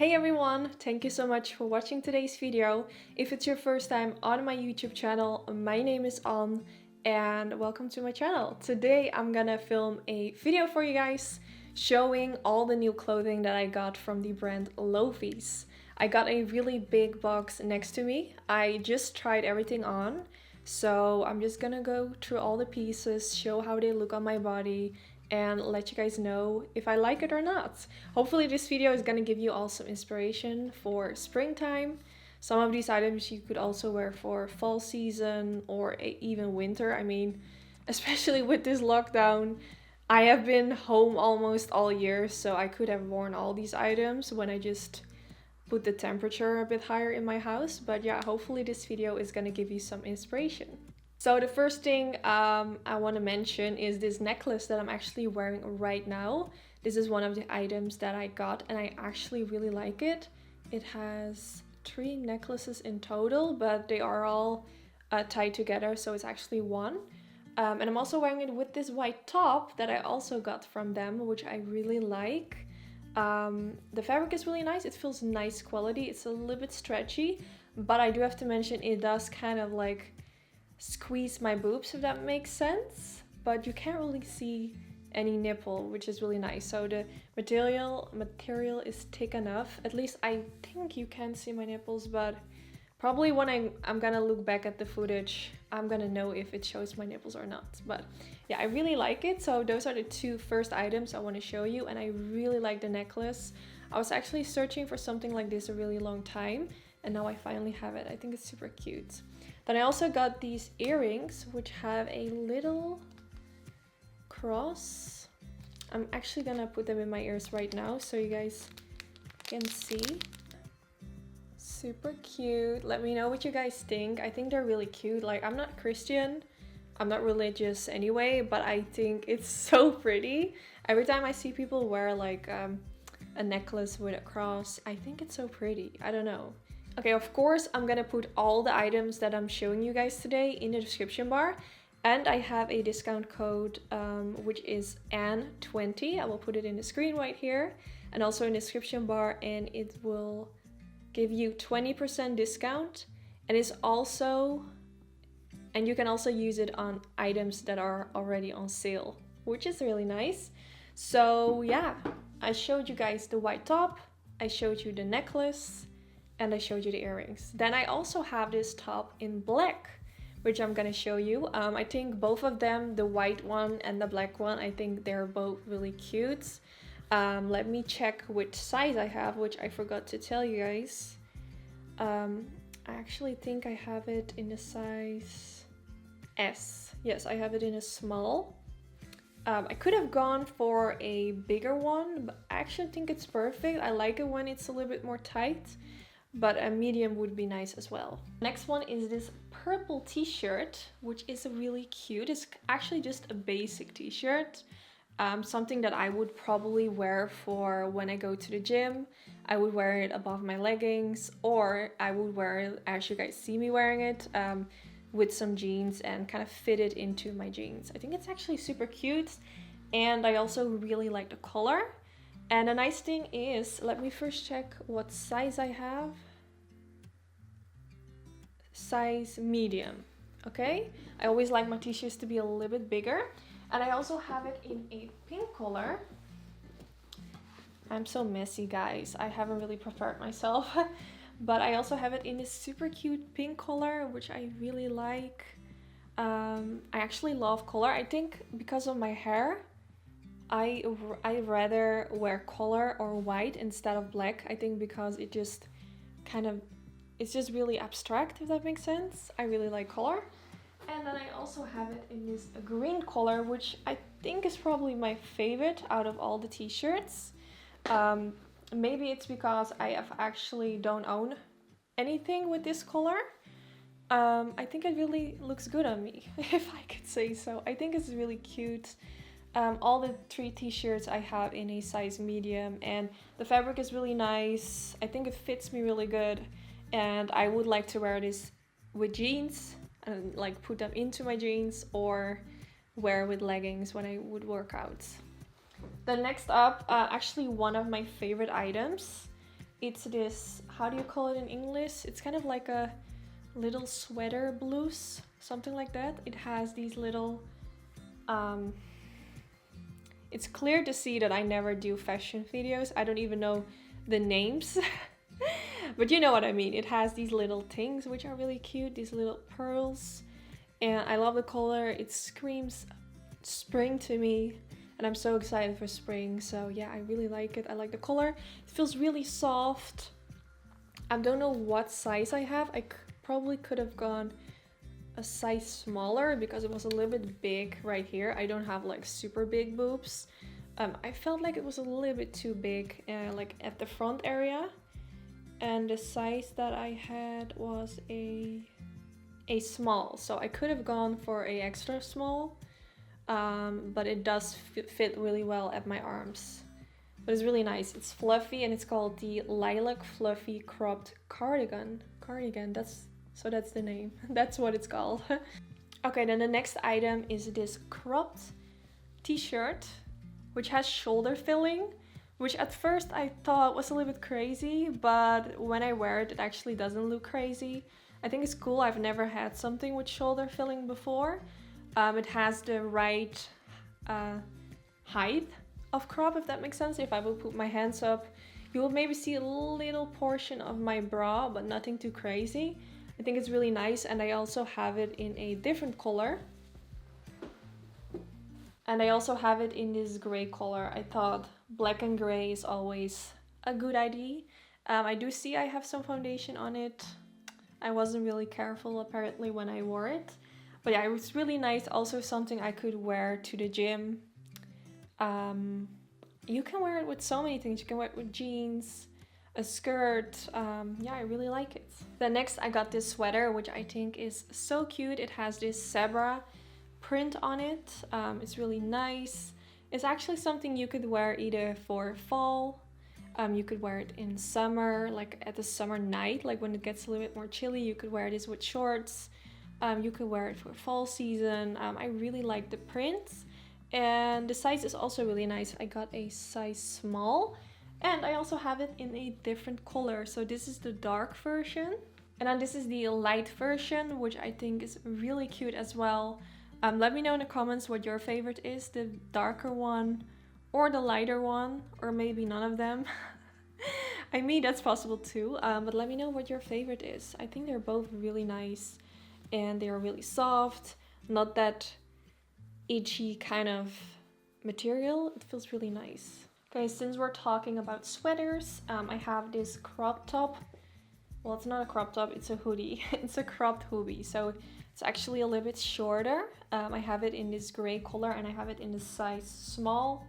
Hey everyone, thank you so much for watching today's video. If it's your first time on my YouTube channel, my name is Anne and welcome to my channel. Today I'm gonna film a video for you guys showing all the new clothing that I got from the brand Lofies. I got a really big box next to me. I just tried everything on, so I'm just gonna go through all the pieces, show how they look on my body, and let you guys know if I like it or not. Hopefully this video is gonna give you all some inspiration for springtime. Some of these items you could also wear for fall season or even winter. I mean, especially with this lockdown, I have been home almost all year, so I could have worn all these items when I just put the temperature a bit higher in my house. But yeah, hopefully this video is gonna give you some inspiration. So the first thing I want to mention is this necklace that I'm actually wearing right now. This is one of the items that I got and I actually really like it. It has 3 necklaces in total, but they are all tied together, so it's actually one. And I'm also wearing it with this white top that I also got from them, which I really like. The fabric is really nice. It feels nice quality. It's a little bit stretchy, but I do have to mention it does kind of like squeeze my boobs, if that makes sense, but you can't really see any nipple, which is really nice. So the material is thick enough. At least I think you can see my nipples, but probably when I'm gonna look back at the footage, I'm gonna know if it shows my nipples or not. But yeah, I really like it. So those are the 2 first items I want to show you, and I really like the necklace. I was actually searching for something like this a really long time, and now I finally have it. I think it's super cute. Then I also got these earrings, which have a little cross. I'm actually gonna put them in my ears right now so you guys can see. Super cute. Let me know what you guys think. I think they're really cute. Like, I'm not Christian, I'm not religious anyway, but I think it's so pretty. Every time I see people wear like a necklace with a cross, I think it's so pretty. I don't know. Okay, of course, I'm gonna put all the items that I'm showing you guys today in the description bar. And I have a discount code, which is ANN20. I will put it in the screen right here and also in the description bar, and it will give you 20% discount. And you can also use it on items that are already on sale, which is really nice. So yeah, I showed you guys the white top, I showed you the necklace, and I showed you the earrings. Then I also have this top in black, which I'm gonna show you. I think both of them, the white one and the black one, I think they're both really cute. Let me check which size I have, which I forgot to tell you guys. I actually think I have it in a size S. Yes, I have it in a small. I could have gone for a bigger one, but I actually think it's perfect. I like it when it's a little bit more tight, but a medium would be nice as well. Next one is this purple t-shirt, which is really cute. It's actually just a basic t-shirt, something that I would probably wear for when I go to the gym. I would wear it above my leggings, or I would wear it as you guys see me wearing it, with some jeans and kind of fit it into my jeans. I think it's actually super cute, and I also really like the color. And the nice thing is, let me first check what size I have. Size medium, okay? I always like my t-shirts to be a little bit bigger. And I also have it in a pink color. I'm so messy, guys. I haven't really prepared myself. But I also have it in this super cute pink color, which I really like. I actually love color. I think because of my hair, I rather wear color or white instead of black. I think because it just kind of, it's just really abstract, if that makes sense. I really like color. And then I also have it in this green color, which I think is probably my favorite out of all the t-shirts. Maybe it's because I actually don't own anything with this color. I think it really looks good on me, if I could say so. I think it's really cute. All the 3 t-shirts I have in a size medium, and the fabric is really nice. I think it fits me really good, and I would like to wear this with jeans and like put them into my jeans, or wear with leggings when I would work out. Then next up, actually one of my favorite items It's this, how do you call it in English? It's kind of like a little sweater blouse, something like that. It has these little, it's clear to see that I never do fashion videos. I don't even know the names, but you know what I mean. It has these little things which are really cute, these little pearls, and I love the color. It screams spring to me, and I'm so excited for spring. So yeah, I really like it. I like the color. It feels really soft. I don't know what size I have. I probably could have gone a size smaller because it was a little bit big right here. I don't have like super big boobs. I felt like it was a little bit too big, like at the front area. And the size that I had was a small, so I could have gone for a extra small, but it does fit really well at my arms. But it's really nice. It's fluffy, and it's called the Lilac Fluffy Cropped Cardigan. That's the name. That's what it's called. Okay, then the next item is this cropped t-shirt, which has shoulder filling, which at first I thought was a little bit crazy, but when I wear it, it actually doesn't look crazy. I think it's cool. I've never had something with shoulder filling before. It has the right height of crop, if that makes sense. If I will put my hands up, you will maybe see a little portion of my bra, but nothing too crazy. I think it's really nice, and I also have it in a different color. And I also have it in this gray color. I thought black and gray is always a good idea. I do see I have some foundation on it. I wasn't really careful apparently when I wore it. But yeah, it was really nice. Also something I could wear to the gym. You can wear it with so many things. You can wear it with jeans, a skirt. Yeah, I really like it. Then next I got this sweater, which I think is so cute. It has this zebra print on it. It's really nice. It's actually something you could wear either for fall. You could wear it in summer, like at the summer night, like when it gets a little bit more chilly. You could wear this with shorts. You could wear it for fall season. I really like the prints, and the size is also really nice. I got a size small, and I also have it in a different color. So this is the dark version, and then this is the light version, which I think is really cute as well. Let me know in the comments what your favorite is, the darker one or the lighter one, or maybe none of them. I mean, that's possible too, but let me know what your favorite is. I think they're both really nice, and they are really soft, not that itchy kind of material. It feels really nice. Okay, since we're talking about sweaters, I have this crop top. Well, it's not a crop top, it's a hoodie. It's a cropped hoodie, so it's actually a little bit shorter. I have it in this gray color, and I have it in the size small.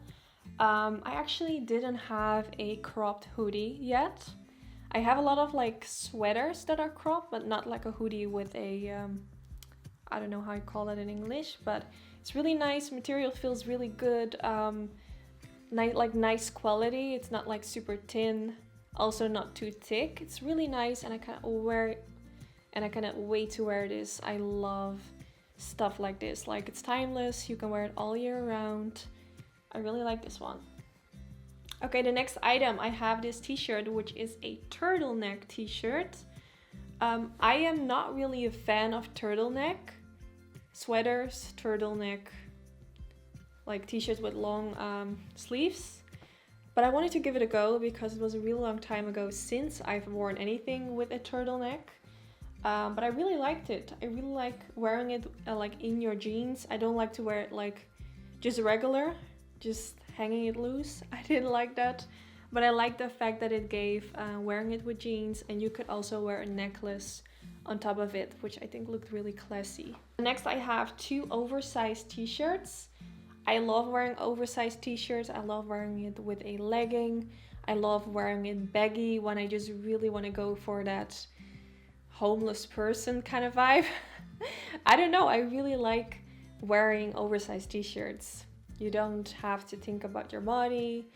I actually didn't have a cropped hoodie yet. I have a lot of like sweaters that are cropped, but not like a hoodie with a, I don't know how you call that in English, but it's really nice. Material feels really good. Nice quality. It's not like super thin, also not too thick. It's really nice, and I can't wear it, and I cannot wait to wear this. I love stuff like this. Like, it's timeless. You can wear it all year round. I really like this one. Okay, the next item, I have this t-shirt, which is a turtleneck t-shirt. I am not really a fan of turtleneck sweaters, turtleneck, like t-shirts with long sleeves. But I wanted to give it a go because it was a really long time ago since I've worn anything with a turtleneck. But I really liked it. I really like wearing it like in your jeans. I don't like to wear it like just regular, just hanging it loose. I didn't like that, but I like the fact that it gave wearing it with jeans, and you could also wear a necklace on top of it, which I think looked really classy. Next, I have two oversized t-shirts. I love wearing oversized t-shirts. I love wearing it with a legging. I love wearing it baggy when I just really want to go for that homeless person kind of vibe. I don't know, I really like wearing oversized t-shirts. You don't have to think about your body.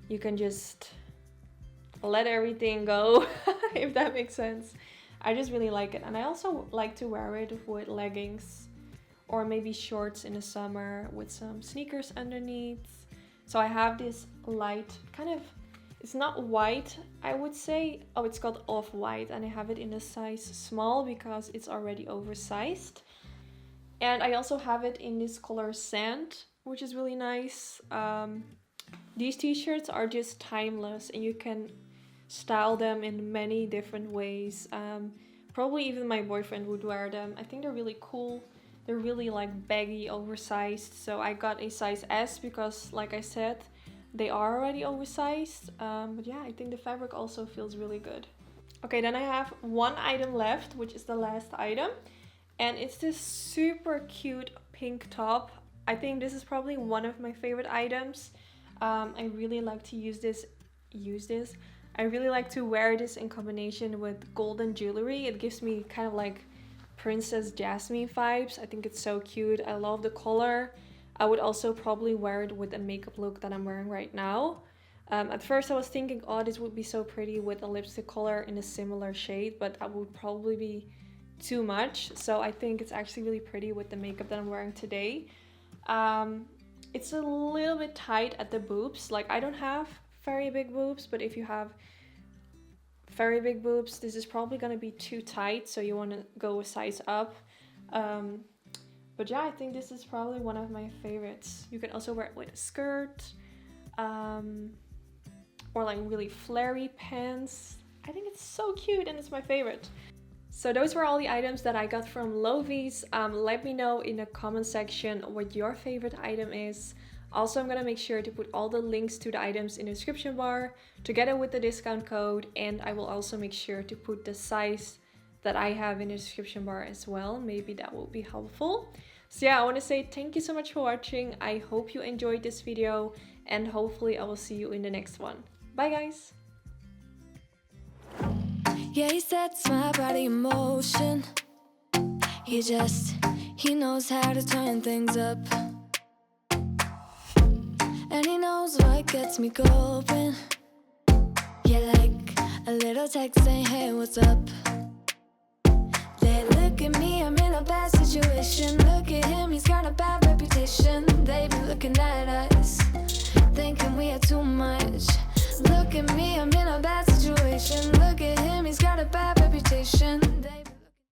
You can just let everything go, if that makes sense. I just really like it. And I also like to wear it with leggings or maybe shorts in the summer with some sneakers underneath. So I have this light kind of, It's not white, I would say. Oh, it's called off-white, and I have it in a size small because it's already oversized. And I also have it in this color sand, which is really nice. These t-shirts are just timeless, and you can style them in many different ways. Probably even my boyfriend would wear them. I think they're really cool. They're really like baggy, oversized. So I got a size S because, like I said, they are already oversized. But yeah, I think the fabric also feels really good. Okay, then I have one item left, which is the last item. And it's this super cute pink top. I think this is probably one of my favorite items. I really like to use this. I really like to wear this in combination with golden jewelry. It gives me kind of like Princess Jasmine vibes. I think it's so cute. I love the color. I would also probably wear it with a makeup look that I'm wearing right now. At first I was thinking, oh, this would be so pretty with a lipstick color in a similar shade, but that would probably be too much. So I think it's actually really pretty with the makeup that I'm wearing today. It's a little bit tight at the boobs. Like, I don't have very big boobs, but if you have very big boobs, this is probably gonna be too tight, so you want to go a size up. But yeah, I think this is probably one of my favorites. You can also wear it with a skirt, or like really flary pants. I think it's so cute and it's my favorite. So those were all the items that I got from Lovies. Let me know in the comment section what your favorite item is. Also, I'm gonna make sure to put all the links to the items in the description bar together with the discount code, and I will also make sure to put the size that I have in the description bar as well. Maybe that will be helpful. So yeah, I want to say thank you so much for watching. I hope you enjoyed this video, and hopefully I will see you in the next one. Bye guys! Yeah, he sets my body in motion. He knows how to turn things up. And he knows what gets me going. Yeah, like a little text saying, hey, what's up? They look at me, I'm in a bad situation. Look at him, he's got a bad reputation. They be looking at us, thinking we are too much. Look at me, I'm in a bad situation. Look at him, he's got a bad reputation.